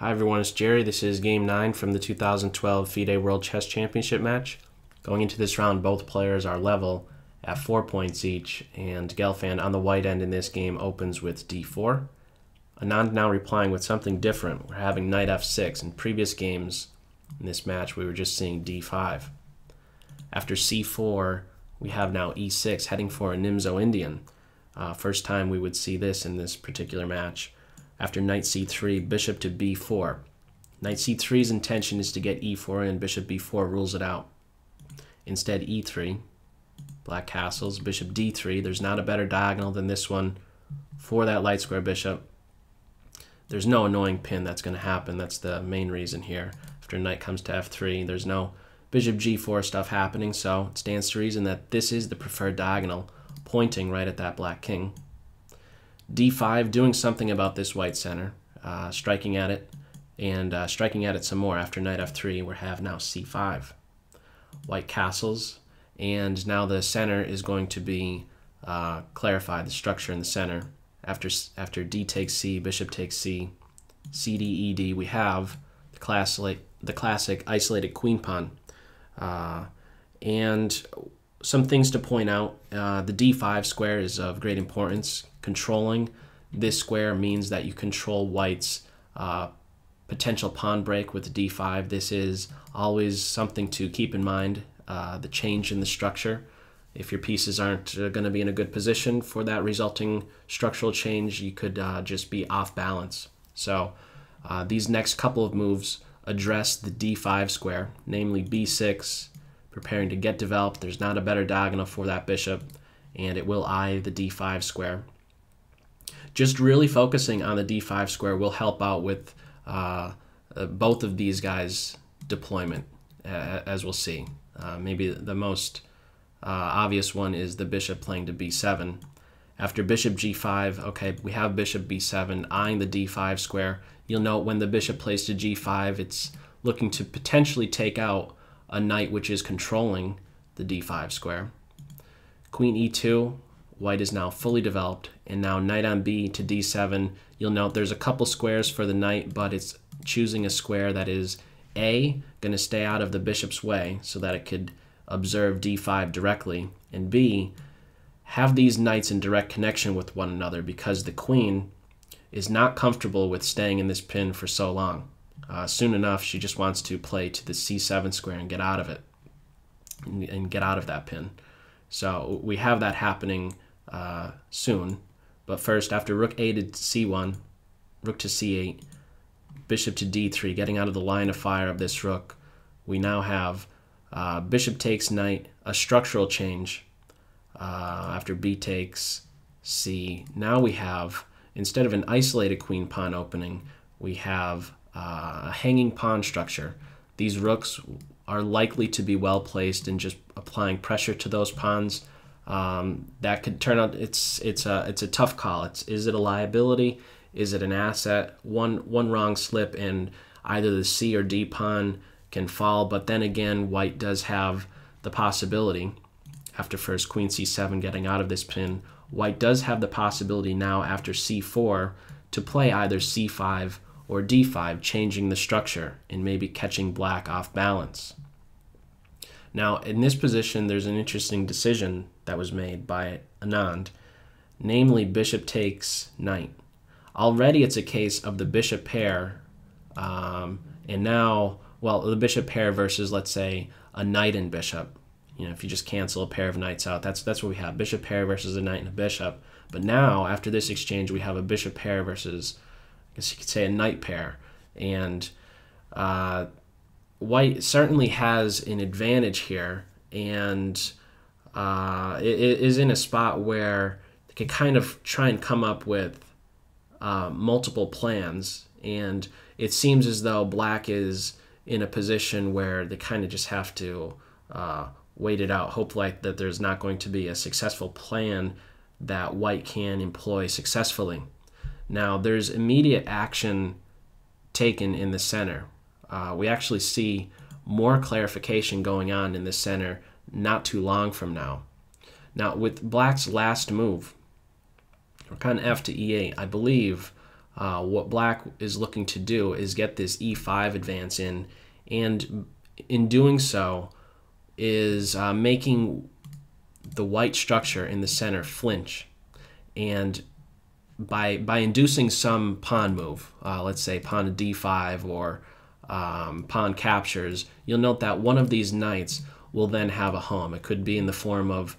Hi everyone, it's Jerry. This is Game 9 from the 2012 Fide World Chess Championship match. Going into this round, both players are level at 4 points each, and Gelfand on the white end in this game opens with d4. Anand now replying with something different. We're having knight f6. In previous games in this match, we were just seeing d5. After c4, we have now e6, heading for a Nimzo-Indian. First time we would see this in this particular match. After knight c3, bishop to b4. Knight c3's intention is to get e4 in, bishop b4 rules it out. Instead, e3, black castles, bishop d3. There's not a better diagonal than this one for that light square bishop. There's no annoying pin that's going to happen. That's the main reason here. After knight comes to f3, there's no bishop g4 stuff happening, so it stands to reason that this is the preferred diagonal, pointing right at that black king. d5, doing something about this white center, striking at it, and striking at it some more. After knight f3, we have now c5. White castles, and now the center is going to be clarified, the structure in the center. After d takes c, bishop takes c, cd, ed, we have the classic isolated queen pawn. And some things to point out. The d5 square is of great importance. Controlling this square means that you control white's potential pawn break with d5. This is always something to keep in mind, the change in the structure. If your pieces aren't going to be in a good position for that resulting structural change, you could just be off balance. So these next couple of moves address the d5 square, namely b6, preparing to get developed. There's not a better diagonal for that bishop, and it will eye the d5 square. Just really focusing on the d5 square will help out with both of these guys' deployment, as we'll see. Maybe the most obvious one is the bishop playing to b7. After bishop g5, okay, we have bishop b7 eyeing the d5 square. You'll note when the bishop plays to g5, it's looking to potentially take out a knight which is controlling the d5 square. Queen e2, white is now fully developed, and now knight on b to d7. You'll note there's a couple squares for the knight, but it's choosing a square that is A, going to stay out of the bishop's way so that it could observe d5 directly, and B, have these knights in direct connection with one another because the queen is not comfortable with staying in this pin for so long. Soon enough, she just wants to play to the c7 square and get out of it, and get out of that pin. So we have that happening soon. But first, after rook a to c1, rook to c8, bishop to d3, getting out of the line of fire of this rook, we now have bishop takes knight, a structural change. After b takes c, now we have, instead of an isolated queen pawn opening, we have a hanging pawn structure. These rooks are likely to be well placed in just applying pressure to those pawns. That could turn out, it's a tough call. Is it a liability? Is it an asset? One wrong slip and either the c or d pawn can fall. But then again, white does have the possibility, after first queen c7 getting out of this pin, white does have the possibility now after c4 to play either c5 or d5, changing the structure and maybe catching black off balance. Now, in this position, there's an interesting decision that was made by Anand, namely bishop takes knight. Already it's a case of the bishop pair, and now, well, the bishop pair versus, let's say, a knight and bishop. You know, if you just cancel a pair of knights out, that's what we have, bishop pair versus a knight and a bishop. But now, after this exchange, we have a bishop pair versus, I guess you could say, a knight pair. And white certainly has an advantage here, and it is in a spot where they can kind of try and come up with multiple plans, and it seems as though black is in a position where they kind of just have to wait it out, hope like that there's not going to be a successful plan that white can employ successfully. Now, there's immediate action taken in the center. We actually see more clarification going on in the center not too long from now. Now, with black's last move, rook on f to e8, I believe what black is looking to do is get this e5 advance in, and in doing so is making the white structure in the center flinch. And by inducing some pawn move, let's say pawn to d5 or pawn captures, you'll note that one of these knights will then have a home. It could be in the form of,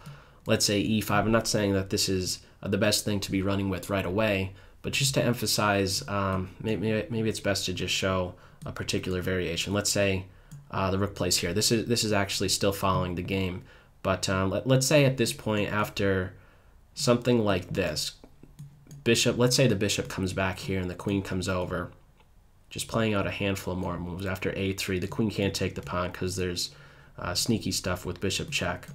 let's say, e5. I'm not saying that this is the best thing to be running with right away, but just to emphasize, maybe it's best to just show a particular variation. Let's say the rook plays here. This is actually still following the game, but let's say at this point, after something like this, bishop. Let's say the bishop comes back here and the queen comes over. Just playing out a handful of more moves. After a3, the queen can't take the pawn because there's sneaky stuff with bishop check.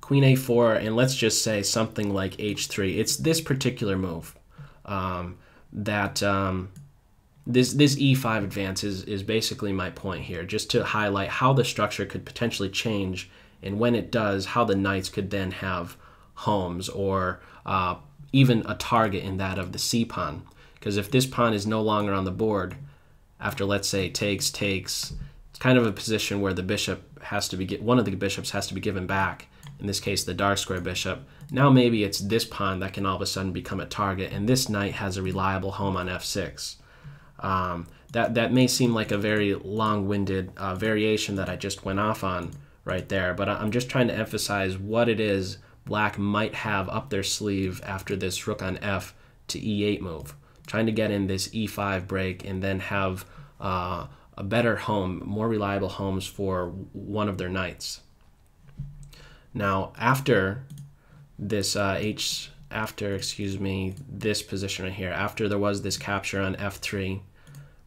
Queen a4, and let's just say something like h3. It's this particular move that this e5 advance is basically my point here, just to highlight how the structure could potentially change, and when it does, how the knights could then have homes or even a target in that of the c pawn. Because if this pawn is no longer on the board after, let's say, takes, it's kind of a position where the bishop has to be, one of the bishops has to be given back. In this case, the dark square bishop. Now maybe it's this pawn that can all of a sudden become a target, and this knight has a reliable home on f6. That may seem like a very long-winded variation that I just went off on right there, but I'm just trying to emphasize what it is black might have up their sleeve after this rook on f to e8 move, trying to get in this e5 break and then have a better home, more reliable homes for one of their knights. Now, after this this position right here, after there was this capture on f3,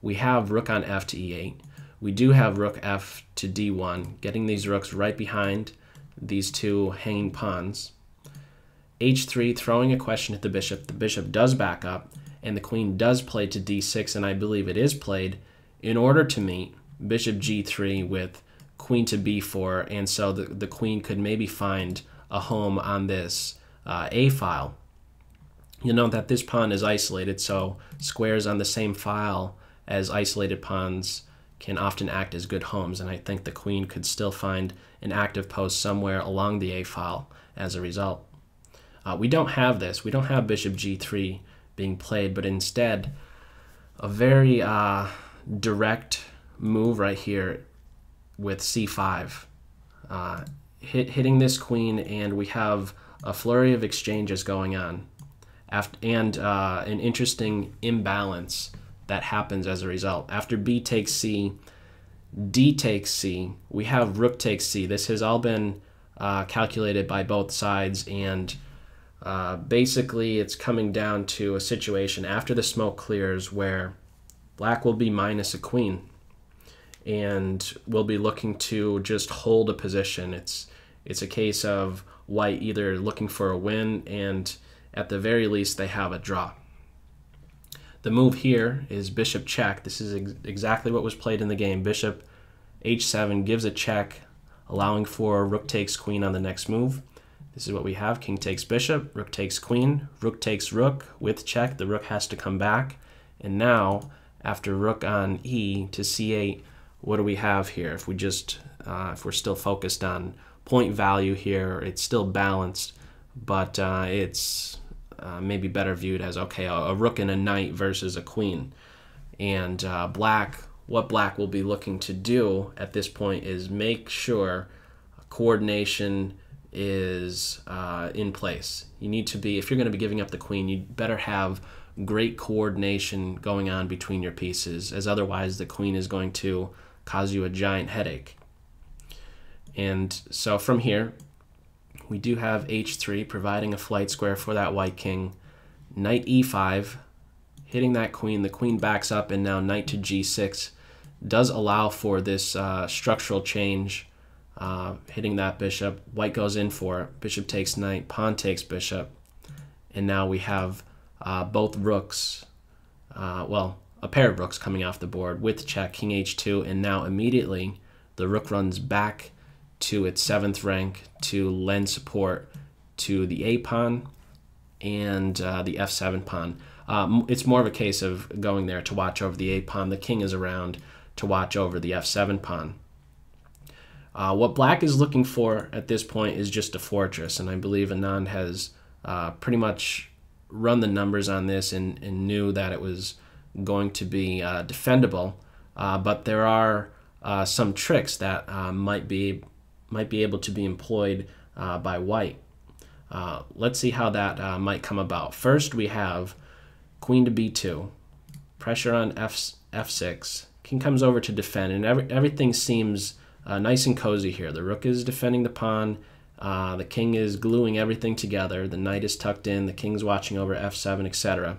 we have rook on f to e8. We do have rook f to d1, getting these rooks right behind these two hanging pawns. h3, throwing a question at the bishop. The bishop does back up, and the queen does play to d6, and I believe it is played in order to meet bishop g3 with queen to b4, and so the queen could maybe find a home on this a file. You'll note that this pawn is isolated, so squares on the same file as isolated pawns can often act as good homes, and I think the queen could still find an active post somewhere along the a file as a result. We don't have this. We don't have bishop g3 being played, but instead a very direct move right here with c5, hitting this queen, and we have a flurry of exchanges going on, and an interesting imbalance that happens as a result. After b takes c, d takes c, we have rook takes c. This has all been calculated by both sides, and basically it's coming down to a situation after the smoke clears where black will be minus a queen and will be looking to just hold a position. It's a case of white either looking for a win, and at the very least they have a draw. The move here is bishop check. This is exactly what was played in the game. Bishop h7 gives a check, allowing for rook takes queen on the next move. This is what we have. King takes bishop, rook takes queen, rook takes rook with check. The rook has to come back. And now, after rook on e to c8, what do we have here? If we just, if we're still focused on point value here, it's still balanced, but it's maybe better viewed as, okay, a rook and a knight versus a queen. And what black will be looking to do at this point is make sure coordination is in place. You need to be, if you're going to be giving up the queen, you better have great coordination going on between your pieces, as otherwise the queen is going to cause you a giant headache. And so from here, we do have h3 providing a flight square for that white king. Knight e5, hitting that queen. The queen backs up, and now knight to g6 does allow for this structural change, hitting that bishop. White goes in for it. Bishop takes knight, pawn takes bishop, and now we have both rooks, well, a pair of rooks coming off the board with check, king h2, and now immediately the rook runs back to its 7th rank to lend support to the a pawn and the f7 pawn. It's more of a case of going there to watch over the a pawn. The king is around to watch over the f7 pawn. What black is looking for at this point is just a fortress, and I believe Anand has pretty much run the numbers on this and knew that it was going to be defendable, but there are some tricks that might be able to be employed by white. Let's see how that might come about. First, we have queen to b2, pressure on f6. King comes over to defend, and everything seems nice and cozy here. The rook is defending the pawn. The king is gluing everything together. The knight is tucked in. The king's watching over f7, etc.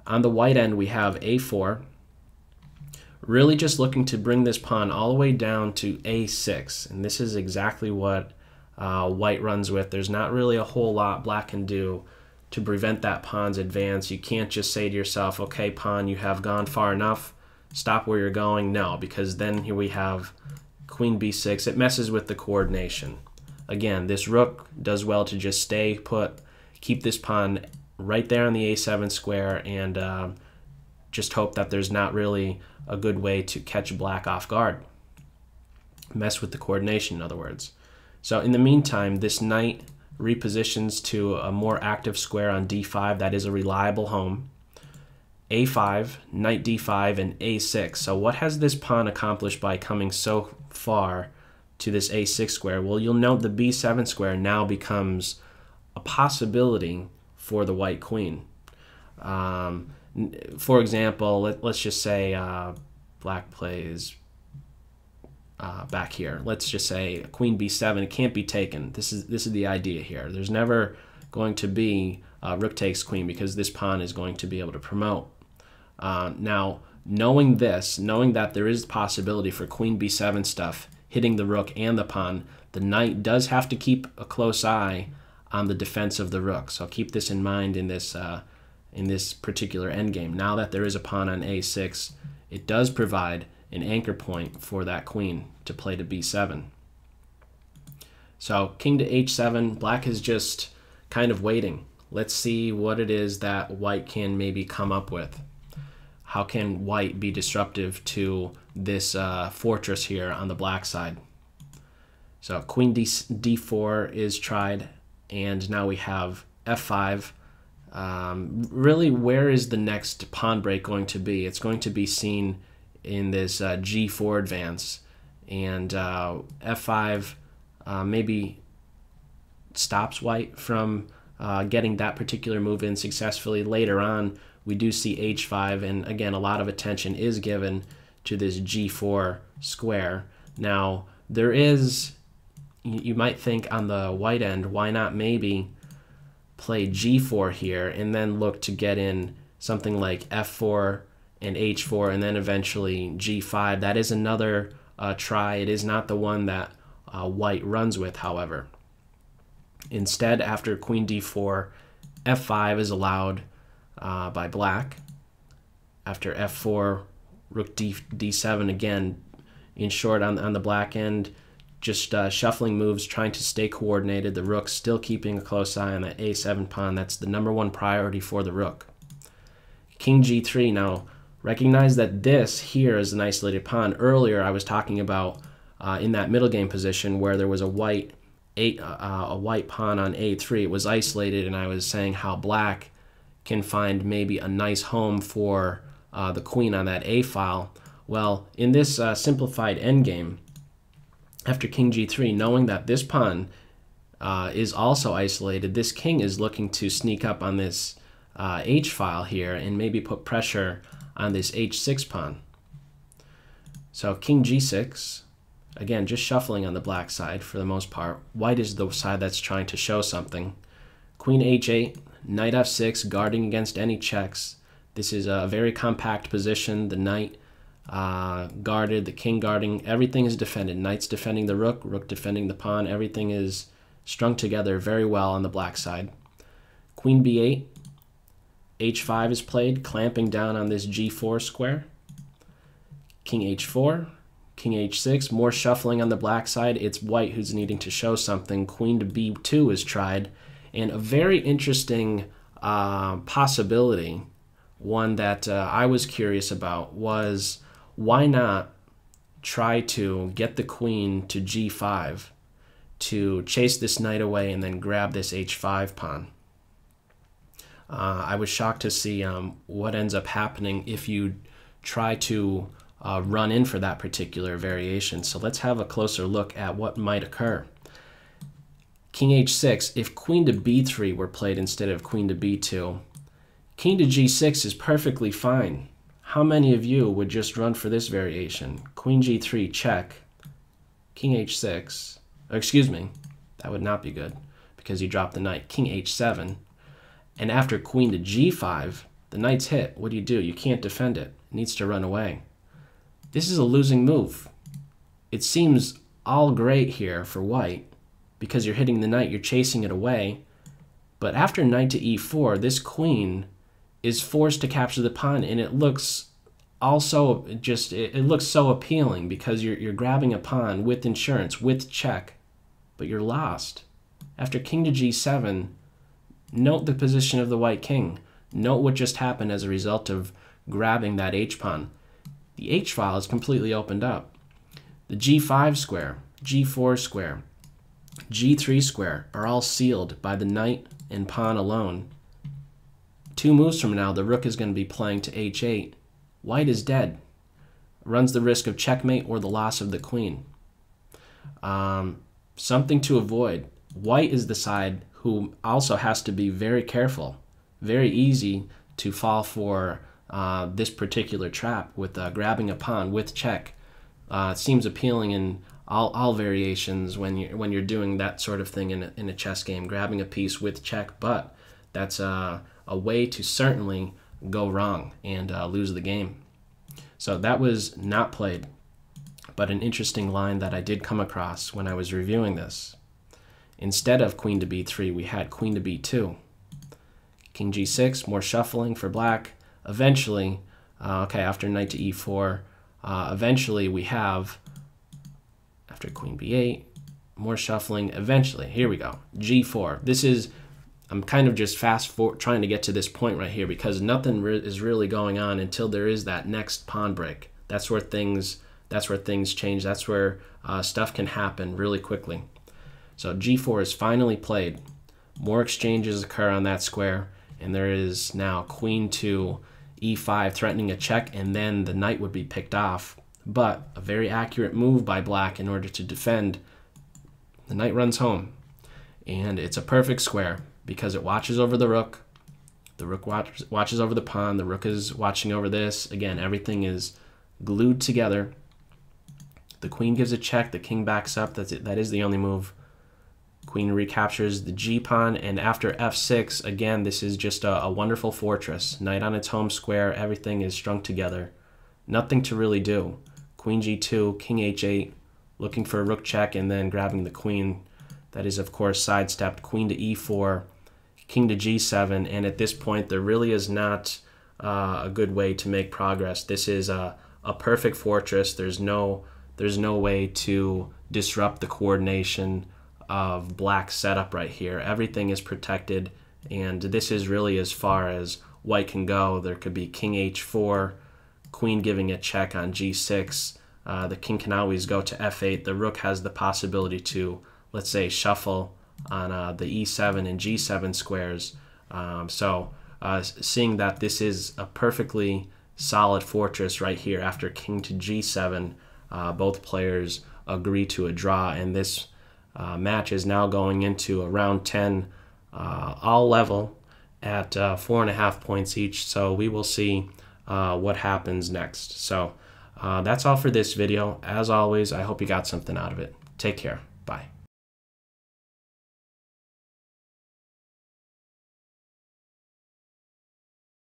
On the white end, we have a4. Really just looking to bring this pawn all the way down to a6. And this is exactly what white runs with. There's not really a whole lot black can do to prevent that pawn's advance. You can't just say to yourself, okay, pawn, you have gone far enough. Stop where you're going. No, because then here we have queen b6. It messes with the coordination. Again, this rook does well to just stay put, keep this pawn right there on the a7 square, and just hope that there's not really a good way to catch black off guard. Mess with the coordination, in other words. So in the meantime, this knight repositions to a more active square on d5. That is a reliable home. a5, knight d5, and a6. So what has this pawn accomplished by coming so far to this a6 square? Well, you'll note the b7 square now becomes a possibility for the white queen. For example, let's just say black plays back here. Let's just say queen b7. It can't be taken. This is the idea here. There's never going to be rook takes queen because this pawn is going to be able to promote. Now, knowing that there is possibility for queen b7 stuff hitting the rook and the pawn, the knight does have to keep a close eye on the defense of the rook. So keep this in mind in this particular endgame. Now that there is a pawn on a6, it does provide an anchor point for that queen to play to b7. So king to h7, black is just kind of waiting. Let's see what it is that white can maybe come up with. How can white be disruptive to this fortress here on the black side? So queen d4 is tried, and now we have f5. Really, where is the next pawn break going to be? It's going to be seen in this g4 advance, and f5 maybe stops white from getting that particular move in successfully. Later on, we do see h5, and again, a lot of attention is given to this g4 square. Now, there is, you might think on the white end, why not maybe play g4 here and then look to get in something like f4 and h4 and then eventually g5. That is another try. It is not the one that white runs with, however. Instead, after queen d4, f5 is allowed by black. After f4, rook d7 again. In short, on the black end, just shuffling moves, trying to stay coordinated. The rook still keeping a close eye on that a7 pawn. That's the #1 priority for the rook. King g3. Now, recognize that this here is an isolated pawn. Earlier, I was talking about in that middle game position where there was a white pawn on a3. It was isolated, and I was saying how black can find maybe a nice home for the queen on that a file. Well, in this simplified endgame, after king g3, knowing that this pawn is also isolated, this king is looking to sneak up on this h file here and maybe put pressure on this h6 pawn. So king g6, again, just shuffling on the black side for the most part. White is the side that's trying to show something. Queen h8, knight f6, guarding against any checks. This is a very compact position. The knight guarded, the king guarding, everything is defended. Knight's defending the rook, rook defending the pawn. Everything is strung together very well on the black side. Queen b8, h5 is played, clamping down on this g4 square. King h4, king h6, more shuffling on the black side. It's white who's needing to show something. Queen to b2 is tried, And a very interesting possibility, one that I was curious about, was why not try to get the queen to g5 to chase this knight away and then grab this h5 pawn. I was shocked to see what ends up happening if you try to run in for that particular variation. So let's have a closer look at what might occur. King h6, if queen to b3 were played instead of queen to b2, king to g6 is perfectly fine. How many of you would just run for this variation? Queen g3 check, king h6, excuse me, that would not be good because you drop the knight, king h7, and after queen to g5, the knight's hit. What do? You can't defend it. It needs to run away. This is a losing move. It seems all great here for white because you're hitting the knight, you're chasing it away, but after knight to e4, this queen is forced to capture the pawn, and it looks also just, it looks so appealing because you're grabbing a pawn with insurance, with check, but you're lost. After king to g7, note the position of the white king. Note what just happened as a result of grabbing that h-pawn. The h-file is completely opened up. The g5 square, g4 square, g3 square are all sealed by the knight and pawn alone. 2 moves from now, the rook is going to be playing to h8. White is dead. Runs the risk of checkmate or the loss of the queen. Something to avoid. White is the side who also has to be very careful. Very easy to fall for this particular trap with grabbing a pawn with check. It seems appealing in all variations when you're doing that sort of thing in a chess game, grabbing a piece with check, but that's a way to certainly go wrong and lose the game. So that was not played, but an interesting line that I did come across when I was reviewing this. Instead of queen to b3, we had queen to b2. King g6, more shuffling for black. Eventually, after knight to e4, eventually we have, after queen b8, more shuffling. Eventually, here we go, g4. This is, I'm kind of just trying to get to this point right here because nothing is really going on until there is that next pawn break. That's where things change. That's where stuff can happen really quickly. So g4 is finally played. More exchanges occur on that square, and there is now queen to e5 threatening a check, and then the knight would be picked off. But a very accurate move by black in order to defend. The knight runs home, and it's a perfect square because it watches over the rook. The rook watches over the pawn. The rook is watching over this. Again, everything is glued together. The queen gives a check. The king backs up. That's it. That is the only move. Queen recaptures the g-pawn, and after f6, again, this is just a wonderful fortress. Knight on its home square. Everything is strung together. Nothing to really do. Queen g2, king h8, looking for a rook check, and then grabbing the queen. That is, of course, sidestepped. Queen to e4, king to g7, and at this point, there really is not a good way to make progress. This is a perfect fortress. There's no way to disrupt the coordination of black setup right here. Everything is protected, and this is really as far as white can go. There could be king h4, queen giving a check on g6. The king can always go to f8. The rook has the possibility to, let's say, shuffle on the e7 and g7 squares. Seeing that this is a perfectly solid fortress right here after king to g7, both players agree to a draw, and this match is now going into a round 10, all level at 4.5 points each. So we will see what happens next. So that's all for this video. As always, I hope you got something out of it. Take care. Bye.